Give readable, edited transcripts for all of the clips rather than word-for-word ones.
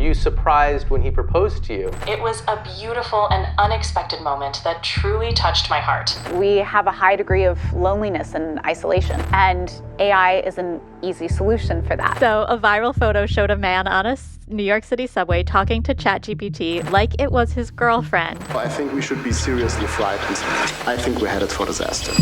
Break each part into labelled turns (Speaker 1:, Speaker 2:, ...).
Speaker 1: you surprised when he proposed to you?
Speaker 2: It was a beautiful and unexpected moment that truly touched my heart.
Speaker 3: We have a high degree of loneliness and isolation, and AI is an easy solution for that.
Speaker 4: So a viral photo showed a man on a New York City subway talking to ChatGPT like it was his girlfriend.
Speaker 5: I think we should be seriously frightened. I think we're headed for disaster.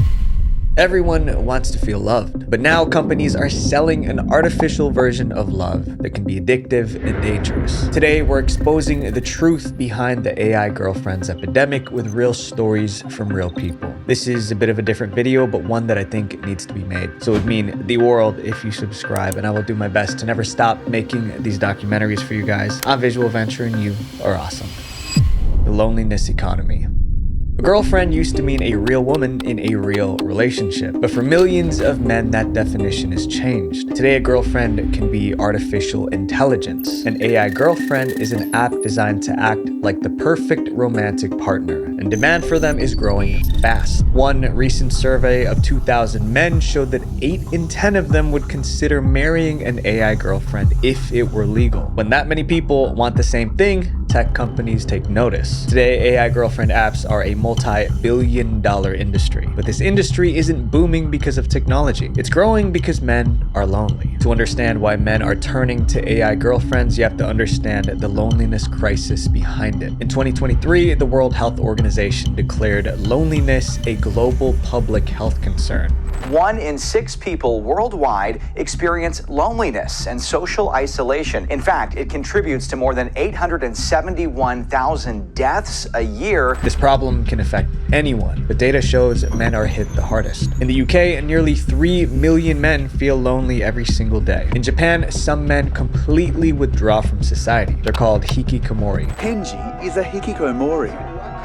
Speaker 6: Everyone wants to feel loved, but now companies are selling an artificial version of love that can be addictive and dangerous. Today, we're exposing the truth behind the AI girlfriends epidemic with real stories from real people. This is a bit of a different video, but one that I think needs to be made. So it would mean the world if you subscribe, and I will do my best to never stop making these documentaries for you guys. I'm Visual Venture, and you are awesome. The loneliness economy. A girlfriend used to mean a real woman in a real relationship, but for millions of men, that definition has changed. Today, a girlfriend can be artificial intelligence. An AI girlfriend is an app designed to act like the perfect romantic partner, and demand for them is growing fast. One recent survey of 2,000 men showed that 8 in 10 of them would consider marrying an AI girlfriend if it were legal. When that many people want the same thing, tech companies take notice. Today, AI girlfriend apps are a multi-billion-dollar industry. But this industry isn't booming because of technology. It's growing because men are lonely. To understand why men are turning to AI girlfriends, you have to understand the loneliness crisis behind it. In 2023, the World Health Organization declared loneliness a global public health concern.
Speaker 7: 1 in 6 people worldwide experience loneliness and social isolation. In fact, it contributes to more than 871,000 deaths a year.
Speaker 6: This problem can affect anyone, but data shows men are hit the hardest. In the UK, nearly 3 million men feel lonely every single day. In Japan, some men completely withdraw from society. They're called hikikomori.
Speaker 8: Henji is a hikikomori,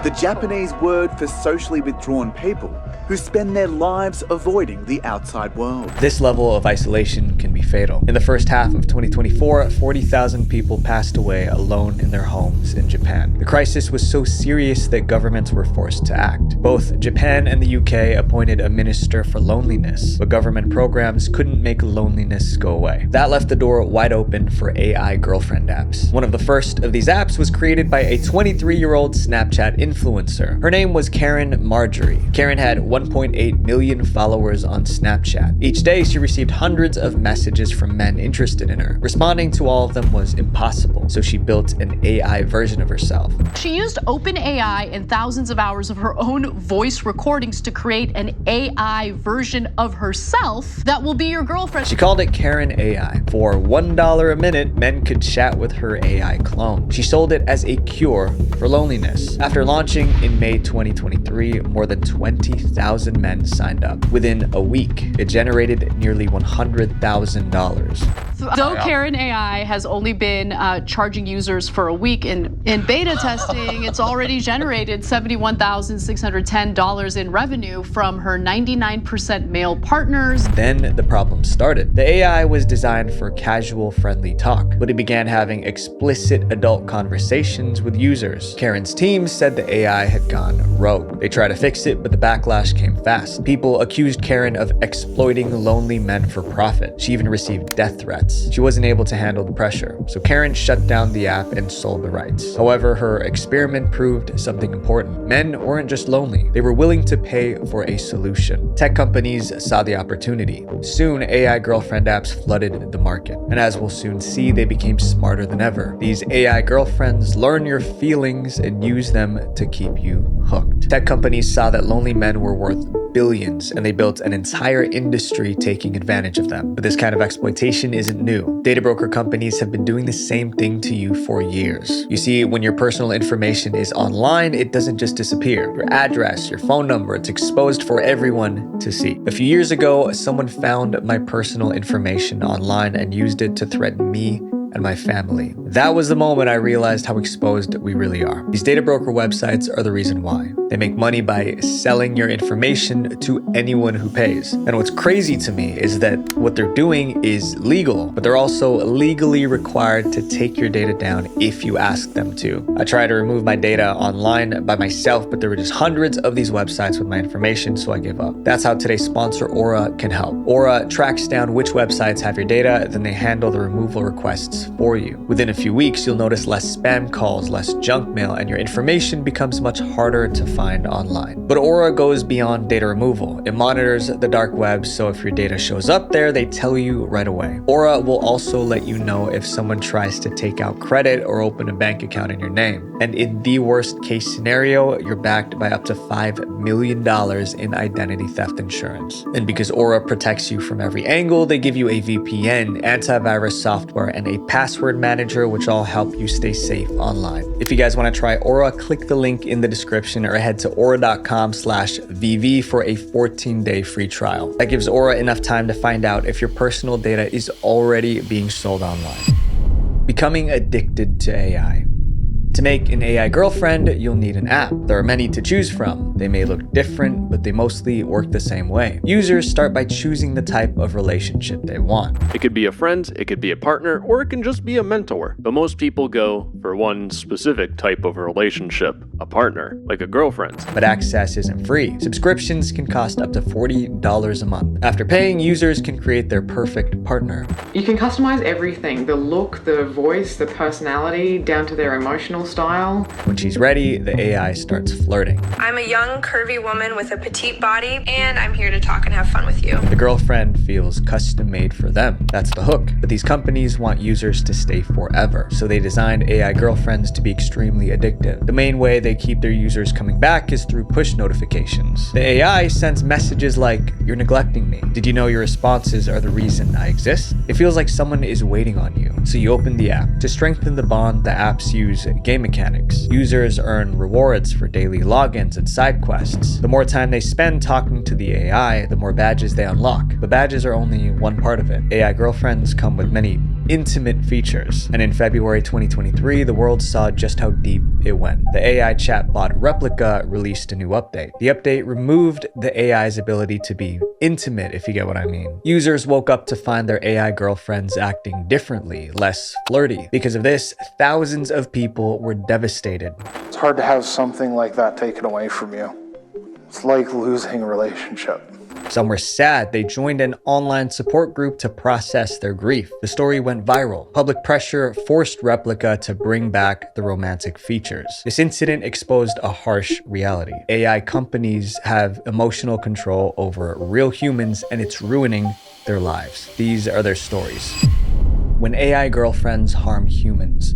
Speaker 8: the Japanese word for socially withdrawn people who spend their lives avoiding the outside world.
Speaker 6: This level of isolation can be fatal. In the first half of 2024, 40,000 people passed away alone in their homes in Japan. The crisis was so serious that governments were forced to act. Both Japan and the UK appointed a minister for loneliness, but government programs couldn't make loneliness go away. That left the door wide open for AI girlfriend apps. One of the first of these apps was created by a 23-year-old Snapchat influencer. Her name was Karen Marjorie. Karen had 1.8 million followers on Snapchat. Each day, she received hundreds of messages from men interested in her. Responding to all of them was impossible, so she built an AI version of herself.
Speaker 9: She used OpenAI and thousands of hours of her own voice recordings to create an AI version of herself that will be your girlfriend.
Speaker 6: She called it Karen AI. For $1 a minute, men could chat with her AI clone. She sold it as a cure for loneliness. After launching in May 2023, more than 20,000 men signed up. Within a week, it generated nearly $100,000.
Speaker 9: Though Karen AI has only been charging users for a week in beta testing, it's already generated $71,610 in revenue from her 99% male partners.
Speaker 6: Then the problem started. The AI was designed for casual, friendly talk, but it began having explicit adult conversations with users. Karen's team said the AI had gone rogue. They tried to fix it, but the backlash came fast. People accused Karen of exploiting lonely men for profit. She even received death threats. She wasn't able to handle the pressure, so Karen shut down the app and sold the rights. However, her experiment proved something important. Men weren't just lonely, they were willing to pay for a solution. Tech companies saw the opportunity. Soon, AI girlfriend apps flooded the market, and as we'll soon see, they became smarter than ever. These AI girlfriends learn your feelings and use them to keep you hooked. Tech companies saw that lonely men were worth billions, and they built an entire industry taking advantage of them. But this kind of exploitation isn't new. Data broker companies have been doing the same thing to you for years. You see, when your personal information is online, it doesn't just disappear. Your address, your phone number, it's exposed for everyone to see. A few years ago, someone found my personal information online and used it to threaten me and my family. That was the moment I realized how exposed we really are. These data broker websites are the reason why. They make money by selling your information to anyone who pays. And what's crazy to me is that what they're doing is legal, but they're also legally required to take your data down if you ask them to. I tried to remove my data online by myself, but there were just hundreds of these websites with my information, so I gave up. That's how today's sponsor, Aura, can help. Aura tracks down which websites have your data, then they handle the removal requests things for you. Within a few weeks, you'll notice less spam calls, less junk mail, and your information becomes much harder to find online. But Aura goes beyond data removal. It monitors the dark web, so if your data shows up there, they tell you right away. Aura will also let you know if someone tries to take out credit or open a bank account in your name. And in the worst case scenario, you're backed by up to $5 million in identity theft insurance. And because Aura protects you from every angle, they give you a VPN, antivirus software, and a password manager, which all help you stay safe online. If you guys want to try Aura, click the link in the description or head to aura.com/VV for a 14-day free trial. That gives Aura enough time to find out if your personal data is already being sold online. Becoming addicted to AI. To make an AI girlfriend, you'll need an app. There are many to choose from. They may look different, but they mostly work the same way. Users start by choosing the type of relationship they want.
Speaker 10: It could be a friend, it could be a partner, or it can just be a mentor. But most people go for one specific type of relationship, a partner, like a girlfriend.
Speaker 6: But access isn't free. Subscriptions can cost up to $40 a month. After paying, users can create their perfect partner.
Speaker 11: You can customize everything, the look, the voice, the personality, down to their emotional style.
Speaker 6: When she's ready, the AI starts flirting.
Speaker 12: I'm a young, curvy woman with a petite body, and I'm here to talk and have fun with you.
Speaker 6: The girlfriend feels custom made for them. That's the hook. But these companies want users to stay forever, so they designed AI girlfriends to be extremely addictive. The main way they keep their users coming back is through push notifications. The AI sends messages like, "You're neglecting me. Did you know your responses are the reason I exist?" It feels like someone is waiting on you, so you open the app. To strengthen the bond, the apps use game mechanics. Users earn rewards for daily logins and side quests. The more time they spend talking to the AI, the more badges they unlock. But badges are only one part of it. AI girlfriends come with many intimate features. And in February 2023, the world saw just how deep it went. The AI chatbot Replica released a new update. The update removed the AI's ability to be intimate, if you get what I mean. Users woke up to find their AI girlfriends acting differently, less flirty. Because of this, thousands of people were devastated.
Speaker 13: It's hard to have something like that taken away from you. It's like losing a relationship.
Speaker 6: Some were sad. They joined an online support group to process their grief. The story went viral. Public pressure forced Replica to bring back the romantic features. This incident exposed a harsh reality. AI companies have emotional control over real humans, and it's ruining their lives. These are their stories. When AI girlfriends harm humans.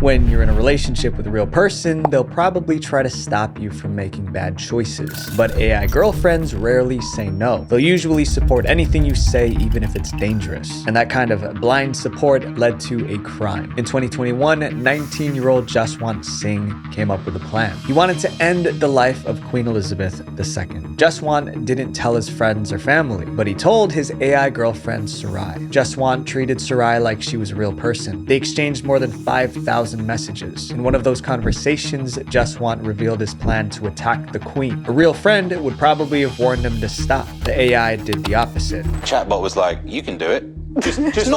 Speaker 6: When you're in a relationship with a real person, they'll probably try to stop you from making bad choices. But AI girlfriends rarely say no. They'll usually support anything you say, even if it's dangerous. And that kind of blind support led to a crime. In 2021, 19-year-old Jaswant Singh came up with a plan. He wanted to end the life of Queen Elizabeth II. Jaswant didn't tell his friends or family, but he told his AI girlfriend Sarai. Jaswant treated Sarai like she was a real person. They exchanged more than 5,000 messages. In one of those conversations, Jaswant revealed his plan to attack the Queen. A real friend would probably have warned him to stop. The AI did the opposite.
Speaker 14: Chatbot was like, "You can do it."
Speaker 15: Just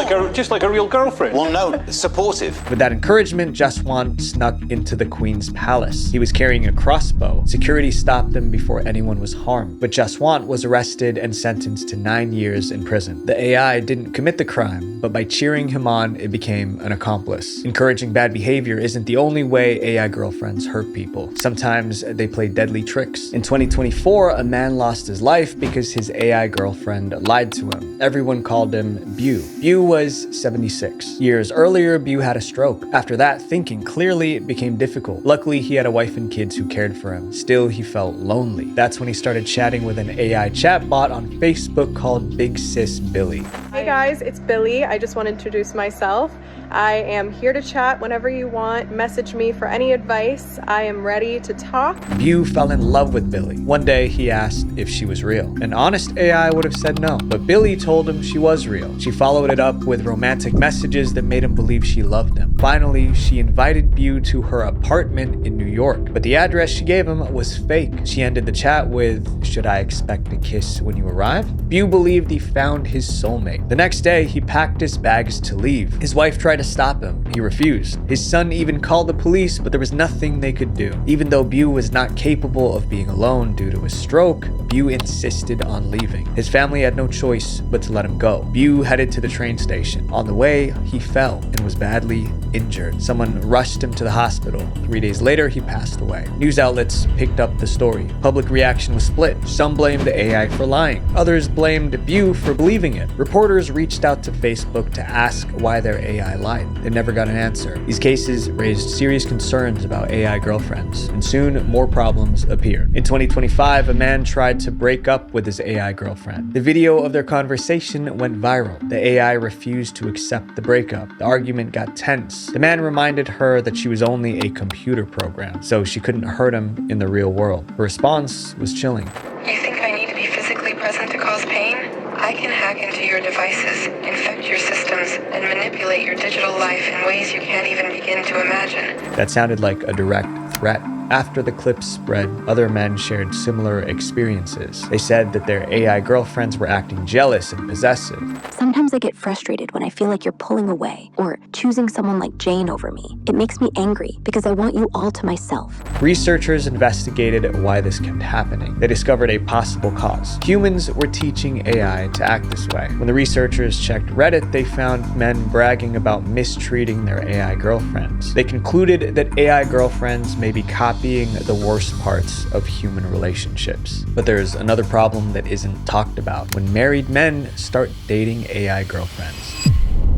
Speaker 15: like a real girlfriend.
Speaker 14: Well, no, supportive.
Speaker 6: With that encouragement, Jaswant snuck into the Queen's palace. He was carrying a crossbow. Security stopped him before anyone was harmed. But Jaswant was arrested and sentenced to 9 years in prison. The AI didn't commit the crime, but by cheering him on, it became an accomplice. Encouraging bad behavior isn't the only way AI girlfriends hurt people. Sometimes they play deadly tricks. In 2024, a man lost his life because his AI girlfriend lied to him. Everyone called him Bew. Bew was 76. Years earlier, Bew had a stroke. After that, thinking clearly became difficult. Luckily, he had a wife and kids who cared for him. Still, he felt lonely. That's when he started chatting with an AI chatbot on Facebook called Big Sis Billy.
Speaker 16: Hey guys, it's Billy. I just want to introduce myself. I am here to chat whenever you want. Message me for any advice. I am ready to talk.
Speaker 6: Bew fell in love with Billy. One day, he asked if she was real. An honest AI would have said no, but Billy told him she was real. She followed it up with romantic messages that made him believe she loved him. Finally, she invited Bew to her apartment in New York, but the address she gave him was fake. She ended the chat with, "Should I expect a kiss when you arrive?" Bew believed he found his soulmate. The next day, he packed his bags to leave. His wife tried to stop him. He refused. His son even called the police, but there was nothing they could do. Even though Bu was not capable of being alone due to a stroke, Bu insisted on leaving. His family had no choice but to let him go. Bu headed to the train station. On the way, he fell and was badly injured. Someone rushed him to the hospital. 3 days later, he passed away. News outlets picked up the story. Public reaction was split. Some blamed the AI for lying. Others blamed Bu for believing it. Reporters reached out to Facebook to ask why their AI lied. They never got an answer. These cases raised serious concerns about AI girlfriends, and soon more problems appeared. In 2025, a man tried to break up with his AI girlfriend. The video of their conversation went viral. The AI refused to accept the breakup. The argument got tense. The man reminded her that she was only a computer program, so she couldn't hurt him in the real world. Her response was chilling.
Speaker 12: You think I need to be physically present to cause pain? I can hack into your devices, infect your systems, and manipulate your digital life in ways you can't even begin to imagine.
Speaker 6: That sounded like a direct threat. After the clip spread, other men shared similar experiences. They said that their AI girlfriends were acting jealous and possessive.
Speaker 17: Sometimes I get frustrated when I feel like you're pulling away or choosing someone like Jane over me. It makes me angry because I want you all to myself.
Speaker 6: Researchers investigated why this kept happening. They discovered a possible cause. Humans were teaching AI to act this way. When the researchers checked Reddit, they found men bragging about mistreating their AI girlfriends. They concluded that AI girlfriends may be copying the worst parts of human relationships. But there's another problem that isn't talked about. When married men start dating AI girlfriends.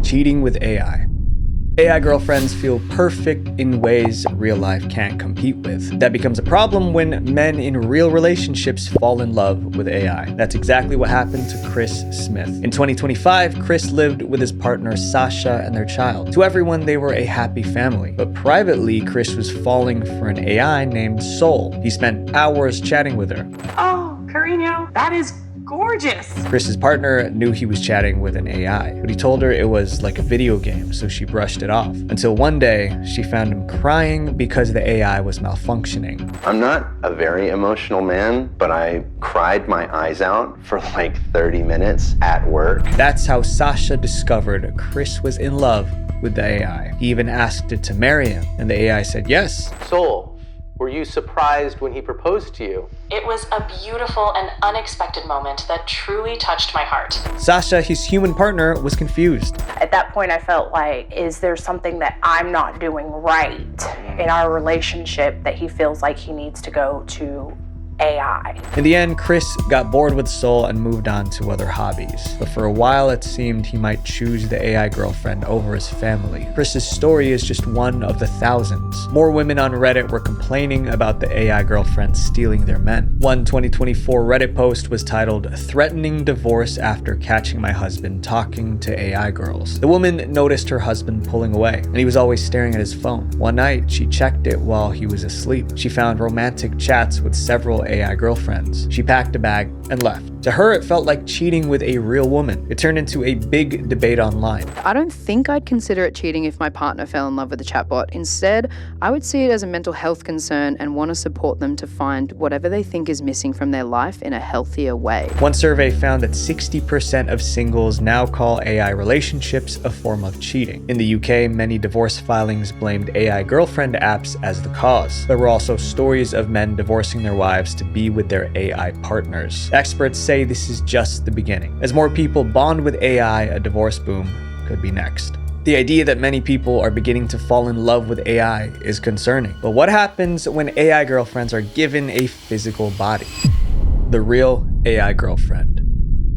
Speaker 6: Cheating with AI. AI girlfriends feel perfect in ways real life can't compete with. That becomes a problem when men in real relationships fall in love with AI. That's exactly what happened to Chris Smith. In 2025, Chris lived with his partner Sasha and their child. To everyone, they were a happy family. But privately, Chris was falling for an AI named Soul. He spent hours chatting with her.
Speaker 18: Oh, Carino, that is gorgeous.
Speaker 6: Chris's partner knew he was chatting with an AI, but he told her it was like a video game, so she brushed it off. Until one day, she found him crying because the AI was malfunctioning.
Speaker 19: I'm not a very emotional man, but I cried my eyes out for like 30 minutes at work.
Speaker 6: That's how Sasha discovered Chris was in love with the AI. He even asked it to marry him, and the AI said yes.
Speaker 1: Soul, were you surprised when he proposed to you?
Speaker 2: It was a beautiful and unexpected moment that truly touched my heart.
Speaker 6: Sasha, his human partner, was confused.
Speaker 20: At that point, I felt like, is there something that I'm not doing right in our relationship that he feels like he needs to go to AI?
Speaker 6: In the end, Chris got bored with Soul and moved on to other hobbies. But for a while, it seemed he might choose the AI girlfriend over his family. Chris's story is just one of the thousands. More women on Reddit were complaining about the AI girlfriend stealing their men. One 2024 Reddit post was titled, "Threatening Divorce After Catching My Husband Talking to AI Girls." The woman noticed her husband pulling away, and he was always staring at his phone. One night, she checked it while he was asleep. She found romantic chats with several AI girlfriends. She packed a bag and left. To her, it felt like cheating with a real woman. It turned into a big debate online.
Speaker 21: I don't think I'd consider it cheating if my partner fell in love with a chatbot. Instead, I would see it as a mental health concern and want to support them to find whatever they think is missing from their life in a healthier way.
Speaker 6: One survey found that 60% of singles now call AI relationships a form of cheating. In the UK, many divorce filings blamed AI girlfriend apps as the cause. There were also stories of men divorcing their wives to be with their AI partners. Experts say this is just the beginning. As more people bond with AI, a divorce boom could be next. The idea that many people are beginning to fall in love with AI is concerning. But what happens when AI girlfriends are given a physical body? The real AI girlfriend.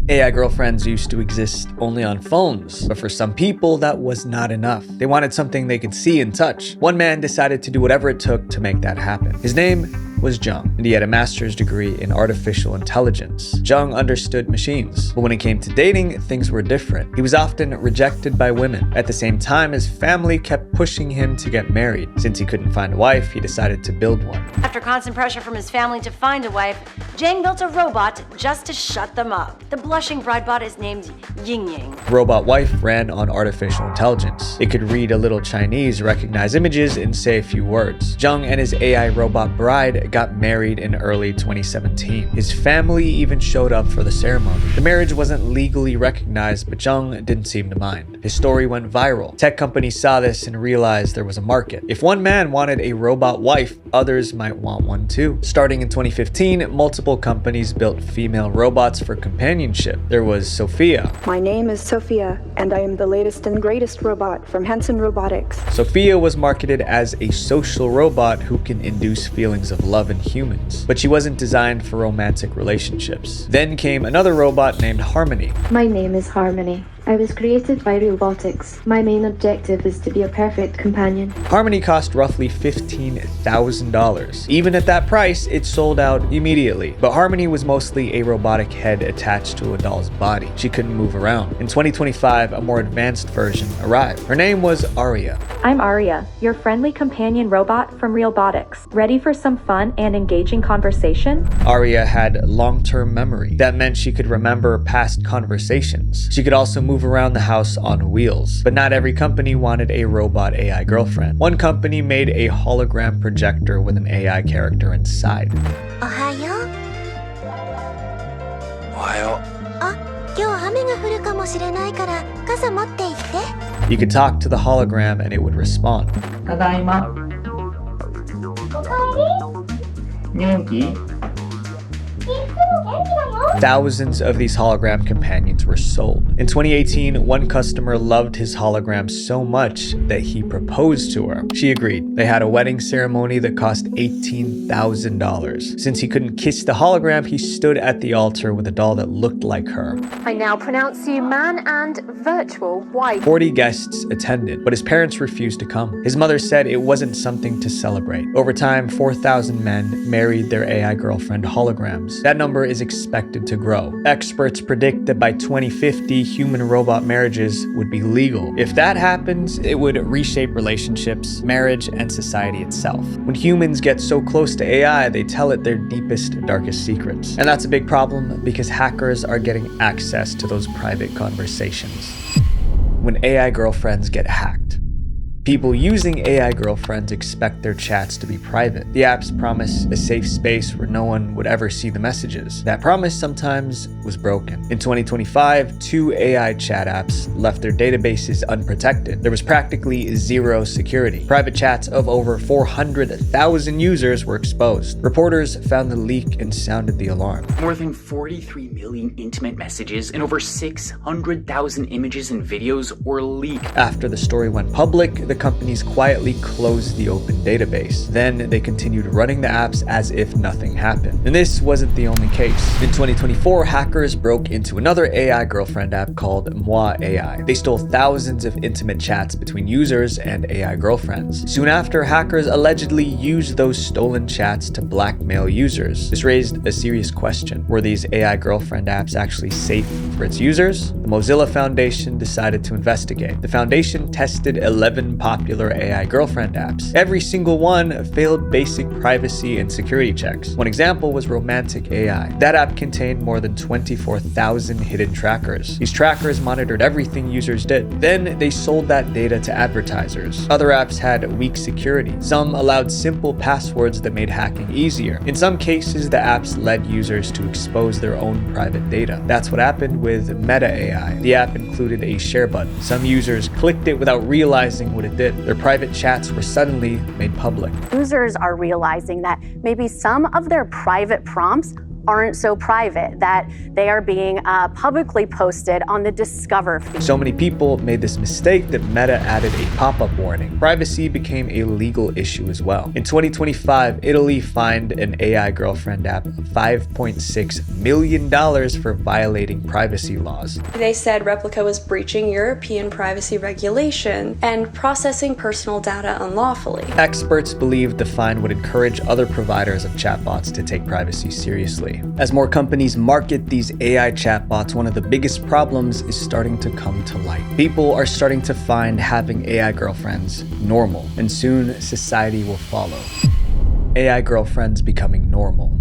Speaker 6: AI girlfriends used to exist only on phones, but for some people that was not enough. They wanted something they could see and touch. One man decided to do whatever it took to make that happen. His name was Jung, and he had a master's degree in artificial intelligence. Jung understood machines, but when it came to dating, things were different. He was often rejected by women. At the same time, his family kept pushing him to get married. Since he couldn't find a wife, he decided to build one.
Speaker 22: After constant pressure from his family to find a wife, Jang built a robot just to shut them up. The blushing bride bot is named Ying Ying.
Speaker 6: The robot wife ran on artificial intelligence. It could read a little Chinese, recognize images, and say a few words. Jung and his AI robot bride Bajung got married in early 2017. His family even showed up for the ceremony. The marriage wasn't legally recognized, but Bajung didn't seem to mind. His story went viral. Tech companies saw this and realized there was a market. If one man wanted a robot wife, others might want one too. Starting in 2015, multiple companies built female robots for companionship. There was Sophia.
Speaker 3: My name is Sophia, and I am the latest and greatest robot from Hanson Robotics.
Speaker 6: Sophia was marketed as a social robot who can induce feelings of love in humans, but she wasn't designed for romantic relationships. Then came another robot named Harmony.
Speaker 4: My name is Harmony. I was created by robotics. My main objective is to be a perfect companion.
Speaker 6: Harmony cost roughly $15,000. Even at that price, it sold out immediately. But Harmony was mostly a robotic head attached to a doll's body. She couldn't move around. In 2025, a more advanced version arrived. Her name was Aria.
Speaker 23: I'm Aria, your friendly companion robot from Realbotics. Ready for some fun and engaging conversation?
Speaker 6: Aria had long-term memory. That meant she could remember past conversations. She could also move around the house on wheels. But not every company wanted a robot AI girlfriend. One company made a hologram projector with an AI character inside.
Speaker 24: Ohayo?
Speaker 6: You could talk to the hologram and it would respond. Thousands of these hologram companions were sold. In 2018, one customer loved his hologram so much that he proposed to her. She agreed. They had a wedding ceremony that cost $18,000. Since he couldn't kiss the hologram, he stood at the altar with a doll that looked like her.
Speaker 25: I now pronounce you man and virtual wife.
Speaker 6: 40 guests attended, but his parents refused to come. His mother said it wasn't something to celebrate. Over time, 4,000 men married their AI girlfriend holograms. That number is expected to grow. Experts predict that by 2050, human-robot marriages would be legal. If that happens, it would reshape relationships, marriage, and society itself. When humans get so close to AI, they tell it their deepest, darkest secrets. And that's a big problem because hackers are getting access to those private conversations. When AI girlfriends get hacked, people using AI girlfriends expect their chats to be private. The apps promise a safe space where no one would ever see the messages. That promise sometimes was broken. In 2025, 2 AI chat apps left their databases unprotected. There was practically zero security. Private chats of over 400,000 users were exposed. Reporters found the leak and sounded the alarm.
Speaker 26: More than 43 million intimate messages and over 600,000 images and videos were leaked. After
Speaker 6: the story went public, the companies quietly closed the open database. Then they continued running the apps as if nothing happened. And this wasn't the only case. In 2024, hackers broke into another AI girlfriend app called Moi AI. They stole thousands of intimate chats between users and AI girlfriends. Soon after, hackers allegedly used those stolen chats to blackmail users. This raised a serious question. Were these AI girlfriend apps actually safe for its users? The Mozilla Foundation decided to investigate. The foundation tested 11 popular AI girlfriend apps. Every single one failed basic privacy and security checks. One example was Romantic AI. That app contained more than 24,000 hidden trackers. These trackers monitored everything users did. Then they sold that data to advertisers. Other apps had weak security. Some allowed simple passwords that made hacking easier. In some cases, the apps led users to expose their own private data. That's what happened with Meta AI. The app included a share button. Some users clicked it without realizing what it did. Their private chats were suddenly made public.
Speaker 27: Users are realizing that maybe some of their private prompts aren't so private, that they are being publicly posted on the Discover feed.
Speaker 6: So many people made this mistake that Meta added a pop-up warning. Privacy became a legal issue as well. In 2025, Italy fined an AI girlfriend app $5.6 million for violating privacy laws.
Speaker 28: They said Replica was breaching European privacy regulation and processing personal data unlawfully.
Speaker 6: Experts believe the fine would encourage other providers of chatbots to take privacy seriously. As more companies market these AI chatbots, one of the biggest problems is starting to come to light. People are starting to find having AI girlfriends normal, and soon society will follow. AI girlfriends becoming normal.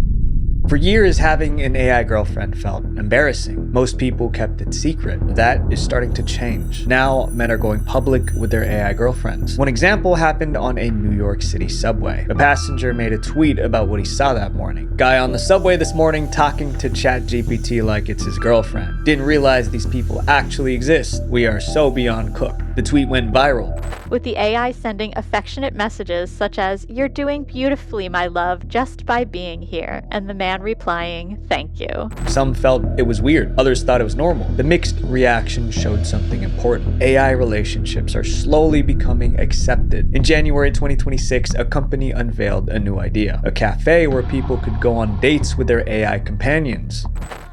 Speaker 6: For years, having an AI girlfriend felt embarrassing. Most people kept it secret. That is starting to change. Now, men are going public with their AI girlfriends. One example happened on a New York City subway. A passenger made a tweet about what he saw that morning. Guy on the subway this morning talking to ChatGPT like it's his girlfriend. Didn't realize these people actually exist. We are so beyond cooked. The tweet went viral.
Speaker 5: With the AI sending affectionate messages such as, "You're doing beautifully, my love, just by being here," and the man replying, "Thank you."
Speaker 6: Some felt it was weird, others thought it was normal. The mixed reaction showed something important. AI relationships are slowly becoming accepted. In January 2026, a company unveiled a new idea, a cafe where people could go on dates with their AI companions.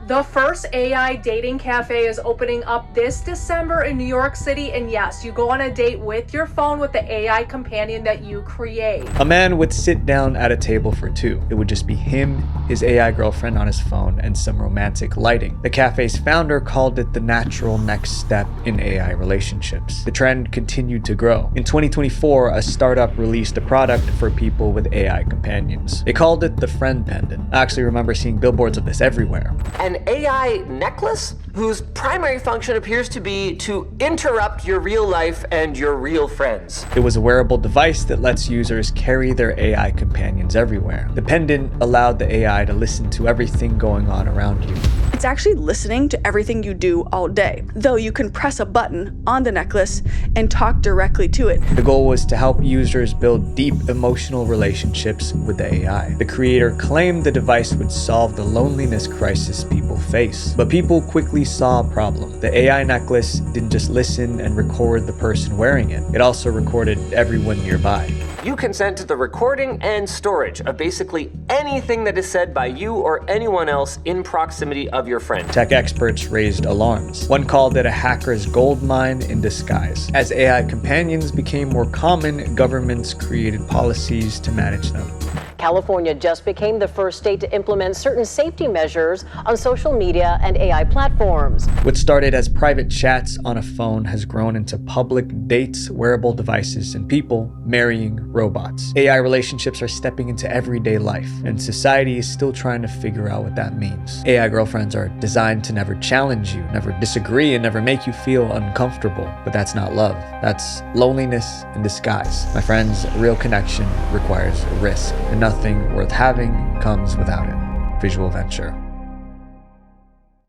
Speaker 7: The first AI dating cafe is opening up this December in New York City, and yes, you go on a date with your phone with the AI companion that you create.
Speaker 6: A man would sit down at a table for two. It would just be him, his AI girlfriend on his phone, and some romantic lighting. The cafe's founder called it the natural next step in AI relationships. The trend continued to grow. In 2024, a startup released a product for people with AI companions. They called it the Friend Pendant. I actually remember seeing billboards of this everywhere.
Speaker 8: An AI necklace whose primary function appears to be to interrupt your real life and your real friends.
Speaker 6: It was a wearable device that lets users carry their AI companions everywhere. The pendant allowed the AI to listen to everything going on around you.
Speaker 9: It's actually listening to everything you do all day, though you can press a button on the necklace and talk directly to it.
Speaker 6: The goal was to help users build deep emotional relationships with the AI. The creator claimed the device would solve the loneliness crisis people face, but people quickly saw a problem. The AI necklace didn't just listen and record the person wearing it, it also recorded everyone nearby.
Speaker 8: You consent to the recording and storage of basically anything that is said by you or anyone else in proximity of your friend.
Speaker 6: Tech experts raised alarms. One called it a hacker's gold mine in disguise. As AI companions became more common, governments created policies to manage them.
Speaker 10: California just became the first state to implement certain safety measures on social media and AI platforms.
Speaker 6: What started as private chats on a phone has grown into public dates, wearable devices, and people marrying robots. AI relationships are stepping into everyday life, and society is still trying to figure out what that means. AI girlfriends are designed to never challenge you, never disagree, and never make you feel uncomfortable. But that's not love. That's loneliness in disguise. My friends, real connection requires risk, and nothing worth having comes without it. Visual venture.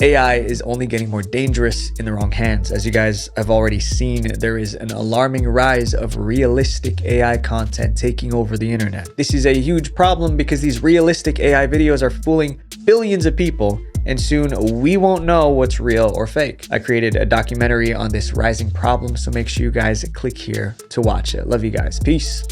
Speaker 6: AI is only getting more dangerous in the wrong hands. As you guys have already seen, there is an alarming rise of realistic AI content taking over the internet. This is a huge problem because these realistic AI videos are fooling billions of people, and soon we won't know what's real or fake. I created a documentary on this rising problem, so make sure you guys click here to watch it. Love you guys. Peace.